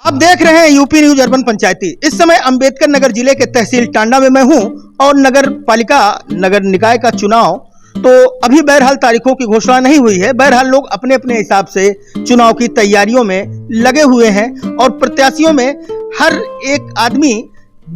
आप देख रहे हैं यूपी न्यूज अर्बन पंचायती। इस समय अंबेडकर नगर जिले के तहसील टांडा में मैं हूं और नगर पालिका नगर निकाय का चुनाव तो अभी बहरहाल तारीखों की घोषणा नहीं हुई है। बहरहाल लोग अपने अपने हिसाब से चुनाव की तैयारियों में लगे हुए हैं और प्रत्याशियों में हर एक आदमी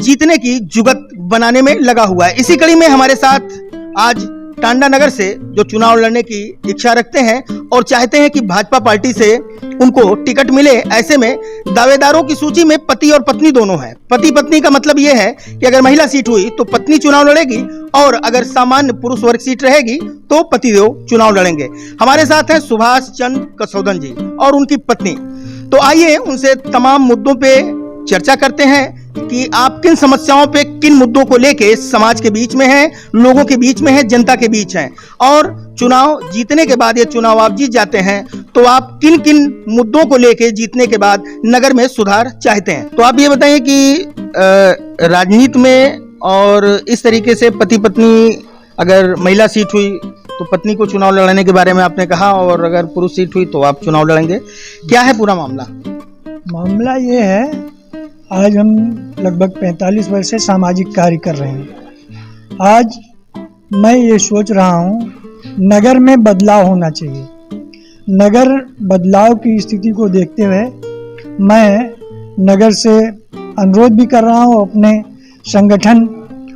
जीतने की जुगत बनाने में लगा हुआ है। इसी कड़ी में हमारे साथ आज टांडा नगर से जो चुनाव लड़ने की इच्छा रखते हैं और चाहते हैं कि भाजपा पार्टी से उनको टिकट मिले, ऐसे में दावेदारों की सूची में पति और पत्नी दोनों हैं। पति पत्नी का मतलब यह है कि अगर महिला सीट हुई तो पत्नी चुनाव लड़ेगी और अगर सामान्य पुरुष वर्ग सीट रहेगी तो पतिदेव चुनाव लड़ेंगे। हमारे साथ हैं सुभाष चंद्र कसौदन जी और उनकी पत्नी। तो आइए उनसे तमाम मुद्दों पे चर्चा करते हैं कि आप किन समस्याओं पे, किन मुद्दों को लेके समाज के बीच में हैं, लोगों के बीच में हैं, जनता के बीच हैं और चुनाव जीतने के बाद, ये चुनाव आप जीत जाते हैं तो आप किन किन मुद्दों को लेके जीतने के बाद नगर में सुधार चाहते हैं। तो आप ये बताइए कि राजनीति में और इस तरीके से पति पत्नी, अगर महिला सीट हुई तो पत्नी को चुनाव लड़ने के बारे में आपने कहा और अगर पुरुष सीट हुई तो आप चुनाव लड़ेंगे, क्या है पूरा मामला? मामला ये है, आज हम लगभग 45 वर्ष से सामाजिक कार्य कर रहे हैं। आज मैं ये सोच रहा हूँ नगर में बदलाव होना चाहिए। नगर बदलाव की स्थिति को देखते हुए मैं नगर से अनुरोध भी कर रहा हूँ। अपने संगठन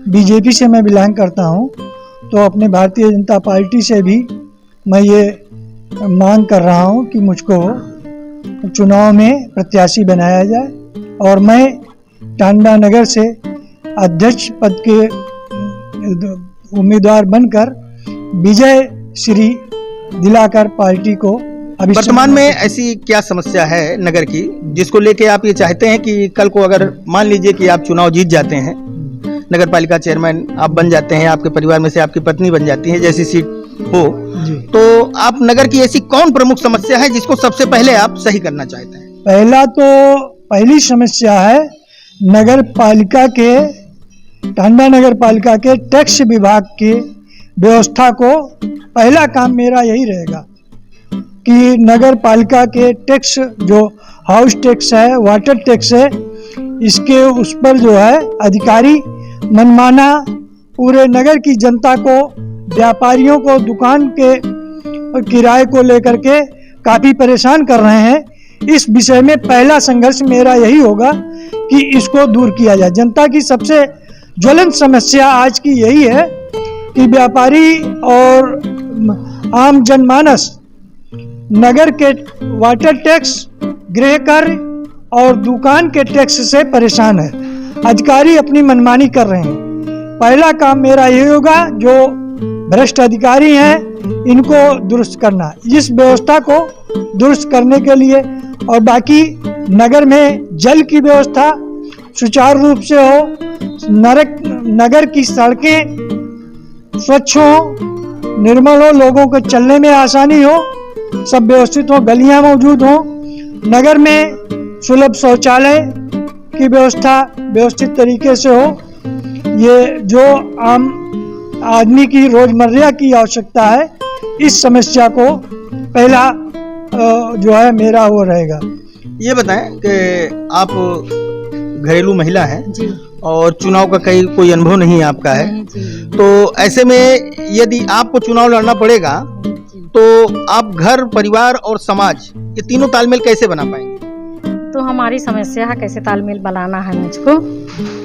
बीजेपी से मैं बिलोंग करता हूँ, तो अपने भारतीय जनता पार्टी से भी मैं ये मांग कर रहा हूँ कि मुझको चुनाव में प्रत्याशी बनाया जाए और मैं टांडा नगर से अध्यक्ष पद के उम्मीदवार बनकर विजय श्री दिलाकर पार्टी को। वर्तमान में ऐसी क्या समस्या है नगर की जिसको लेके आप ये चाहते हैं कि कल को अगर मान लीजिए कि आप चुनाव जीत जाते हैं, नगर पालिका चेयरमैन आप बन जाते हैं, आपके परिवार में से आपकी पत्नी बन जाती है, जैसी सीट हो, तो आप नगर की ऐसी कौन प्रमुख समस्या है जिसको सबसे पहले आप सही करना चाहते हैं? पहली समस्या है नगर पालिका के, टांडा नगर पालिका के टैक्स विभाग की व्यवस्था को। पहला काम मेरा यही रहेगा कि नगर पालिका के टैक्स, जो हाउस टैक्स है, वाटर टैक्स है, इसके उस पर जो है अधिकारी मनमाना पूरे नगर की जनता को, व्यापारियों को, दुकान के किराए को लेकर के काफ़ी परेशान कर रहे हैं। इस विषय में पहला संघर्ष मेरा यही होगा कि इसको दूर किया जाए। जनता की सबसे ज्वलंत समस्या आज की यही है कि व्यापारी और आम जनमानस नगर के वाटर टैक्स, गृह कर और दुकान के टैक्स से परेशान है। अधिकारी अपनी मनमानी कर रहे हैं। पहला काम मेरा यही होगा, जो भ्रष्ट अधिकारी हैं इनको दुरुस्त करना, इस व्यवस्था को दुरुस्त करने के लिए। और बाकी नगर में जल की व्यवस्था सुचारू रूप से हो, नगर की सड़कें स्वच्छ हो, निर्मल हो, लोगों को चलने में आसानी हो, सब व्यवस्थित हो, गलियां मौजूद हो, नगर में सुलभ शौचालय की व्यवस्था व्यवस्थित तरीके से हो। ये जो आम आदमी की रोजमर्रा की आवश्यकता है, इस समस्या को पहला जो है मेरा वो रहेगा। ये बताएं कि आप घरेलू महिला हैं जी, और चुनाव का कोई अनुभव नहीं आपका है, तो ऐसे में यदि आपको चुनाव लड़ना पड़ेगा तो आप घर, परिवार और समाज, ये तीनों तालमेल कैसे बना पाएंगे? तो हमारी समस्या है कैसे तालमेल बनाना है मुझको,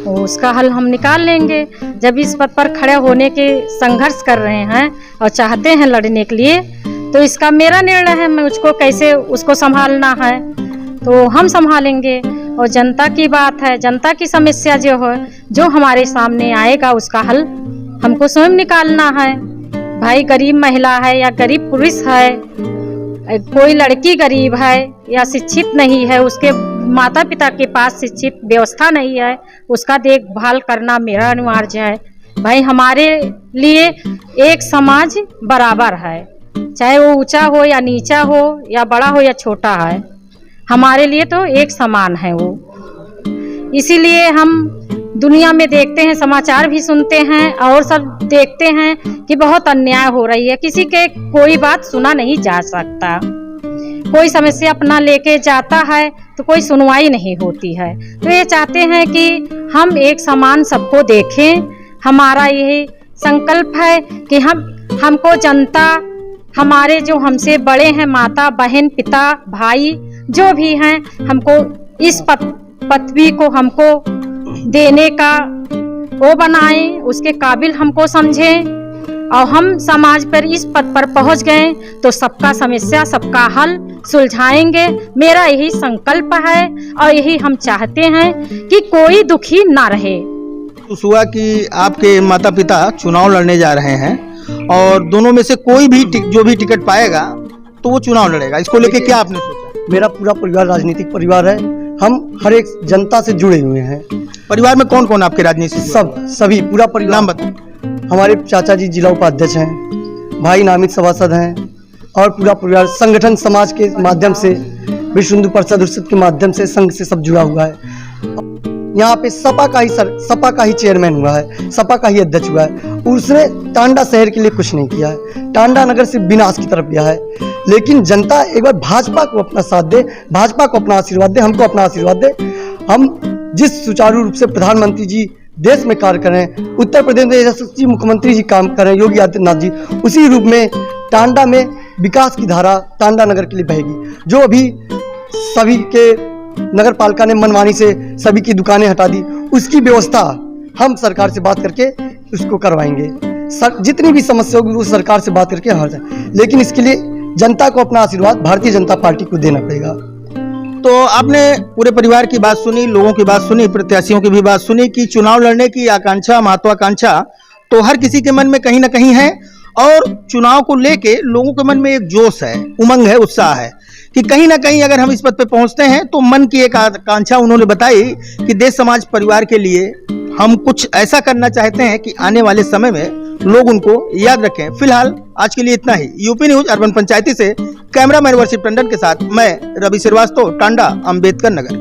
और उसका हल हम निकाल लेंगे। जब इस पद पर खड़े होने के संघर्ष कर रहे हैं और चाहते हैं लड़ने के लिए, तो इसका मेरा निर्णय है, मुझको कैसे उसको संभालना है तो हम संभालेंगे। और जनता की बात है, जनता की समस्या जो हमारे सामने आएगा उसका हल हमको स्वयं निकालना है। भाई गरीब महिला है या गरीब पुरुष है, कोई लड़की गरीब है या शिक्षित नहीं है, उसके माता पिता के पास शिक्षित व्यवस्था नहीं है, उसका देखभाल करना मेरा अनिवार्य है। भाई हमारे लिए एक समाज बराबर है, चाहे वो ऊंचा हो या नीचा हो या बड़ा हो या छोटा है, हमारे लिए तो एक समान है वो। इसीलिए हम दुनिया में देखते हैं, समाचार भी सुनते हैं और सब देखते हैं कि बहुत अन्याय हो रही है। किसी के कोई बात सुना नहीं जा सकता। कोई समस्या अपना लेके जाता है तो कोई सुनवाई नहीं होती है। तो ये चाहते हैं कि हम एक समान सबको देखें। हमारा यही संकल्प है कि हमको जनता, हमारे जो हमसे बड़े हैं, माता बहन पिता भाई जो भी हैं, हमको इस पदवी को हमको देने का वो बनाएं, उसके काबिल हमको समझें। और हम समाज पर इस पद पर पहुंच गए तो सबका समस्या सबका हल सुलझाएंगे। मेरा यही संकल्प है और यही हम चाहते हैं कि कोई दुखी ना रहे। हुआ कि आपके माता पिता चुनाव लड़ने जा रहे हैं और दोनों में से कोई भी जो भी टिकट पाएगा तो वो चुनाव लड़ेगा, इसको लेके क्या आपने सोचा? मेरा पूरा परिवार राजनीतिक परिवार है। हम हर एक जनता से जुड़े हुए हैं। परिवार में कौन कौन आपके राजनीति से? सभी पूरा परिवार। नाम बताओ। हमारे चाचा जी जिला उपाध्यक्ष हैं, भाई नामित सभासद हैं और पूरा परिवार संगठन समाज के माध्यम से, विश्व हिंदू परिषद के माध्यम से संघ से सब जुड़ा हुआ है। यहाँ पे सपा का ही चेयरमैन हुआ है, सपा का ही अध्यक्ष हुआ है। उसने टांडा शहर के लिए कुछ नहीं किया है, टांडा नगर से विनाश की तरफ गया है। लेकिन जनता एक बार भाजपा को अपना साथ दे, भाजपा को अपना आशीर्वाद दे, हमको अपना आशीर्वाद दे। हम जिस सुचारू रूप से प्रधानमंत्री जी देश में कार्य करें, उत्तर प्रदेश में यशस्वी मुख्यमंत्री जी काम करें, योगी आदित्यनाथ जी, उसी रूप में टांडा में विकास की धारा टांडा नगर के लिए बहेगी। जो अभी सभी के नगर पालिका ने मनमानी से सभी की दुकानें हटा दी, उसकी व्यवस्था हम सरकार से बात करके उसको करवाएंगे। जितनी भी समस्या होगी वो सरकार से बात करके हर जाए, लेकिन इसके लिए जनता को अपना आशीर्वाद भारतीय जनता पार्टी को देना पड़ेगा। तो आपने पूरे परिवार की बात सुनी, लोगों की बात सुनी, प्रत्याशियों की भी बात सुनी कि चुनाव लड़ने की आकांक्षा, महत्वाकांक्षा तो हर किसी के मन में कहीं ना कहीं है और चुनाव को लेके लोगों के मन में एक जोश है, उमंग है, उत्साह है कि कहीं ना कहीं अगर हम इस पद पे पहुंचते हैं तो मन की एक आकांक्षा उन्होंने बताई कि देश समाज परिवार के लिए हम कुछ ऐसा करना चाहते हैं कि आने वाले समय में लोग उनको याद रखें। फिलहाल आज के लिए इतना ही। यूपी न्यूज अर्बन पंचायती से कैमरामैन वर्षिप टंडन के साथ मैं रवि श्रीवास्तव, टांडा, अंबेडकर नगर।